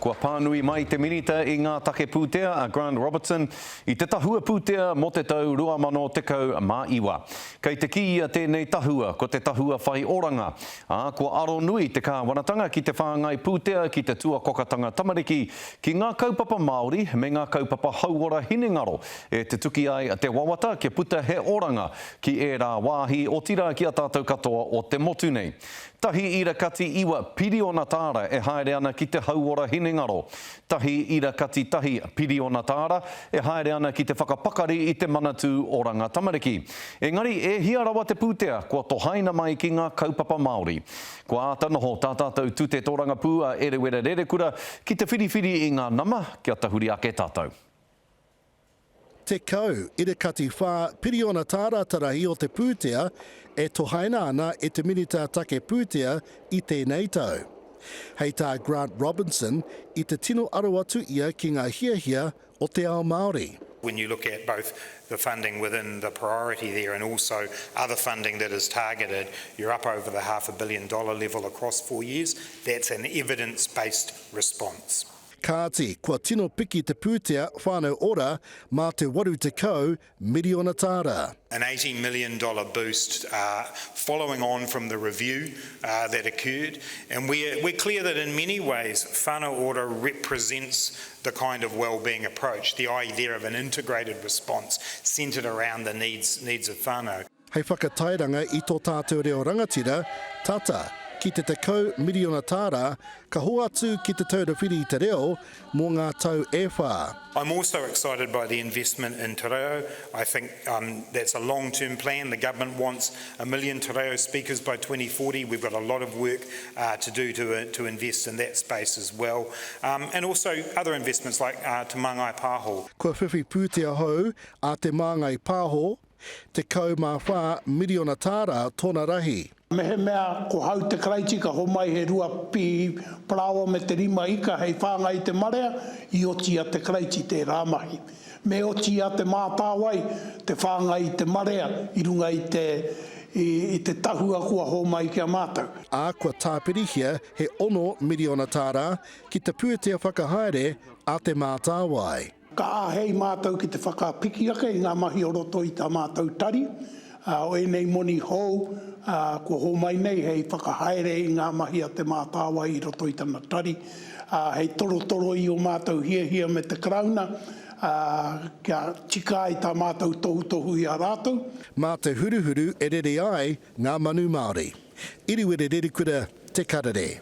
Kua pānui mai te minita I ngā take pūtea a Grant Robertson I te tahua pūtea mo te tau 2021. Kei te ki ia tēnei tahua, ko te tahua whai oranga. Kua aro nui te kāwanatanga ki te whāngai pūtea ki te tuakokatanga tamariki ki ngā kaupapa Māori me ngā kaupapa hauora hinengaro e te tuki ai te wawata ke puta he oranga ki e rā wāhi o tira ki a tātou katoa o te motu nei. Tahi ira kati iwa piriona tāra e haere ana ki te hauora hinengaro. Tahi ira kati tahi piriona tāra e haere ana ki te whakapakari I te manatū oranga tamariki. Engari e hia rawa te pūtea kua tohaina mai ki ngā kaupapa Māori. Kua ata noho tā tātou tū te tōranga pū a Erewera Rerekura ki te whiriwhiri I ngā nama kia tahuri ake tātou. Te kau, ira kati whā piriona tāra tarahi o te pūtea e tohaina ana e te minita take pūtea I tēnei tau. Hei tā Grant Robinson I te tino aro atu ia ki ngā hiahia o te ao Māori. When you look at both the funding within the priority there and also other funding that is targeted, you're up over the $500 million level across 4 years. That's an evidence-based response. Kāti, kua tino piki te pūtea whānau ora mā te waru te kau miriona tāra. An $80 million boost following on from the review that occurred. And we're clear that in many ways, whānau ora represents the kind of wellbeing approach, the idea of an integrated response centred around the needs of whānau. Hei whakatairanga I tō tātou reo rangatira, tata, ki te tekau miriona tāra, ka ho atu ki te taurawhiri I te reo mō ngā tau e whā. I'm also excited by the investment in te reo. I think that's a long-term plan. The government wants 1 million te reo speakers by 2040. We've got a lot of work to do to invest in that space as well. And also other investments like te Māngai Pāho. Kua whiwhi pūtea hou a te Māngai Pāho, te kau mā whā miriona tāra tōna rahi. Mehe mea ko hau te kreiti ka homai he rua pi prawa me te rima ika hei whāngai te marea I oti a te kreiti te rāmahi. Me oti a te mātāwai te whāngai te marea I runga I te tahua kua homai kia mātau. A kua tāpirihia he 1 miriona tāra ki te pūtea whakahaere a te mātāwai. Ka hei mātau ki te whakapiki ake I ngā mahi o roto I tā mātau tari. O enei moni hou, kua homai nei hei whakahaere I ngā mahi a te mātāwai I roto I tāna tari. Hei toro I o mātau hia me te krauna, kia tika I tā mātau tohu I a rātou. Mā te huruhuru e rere ai ngā manu Māori. Iriwere Rerekura, te karere.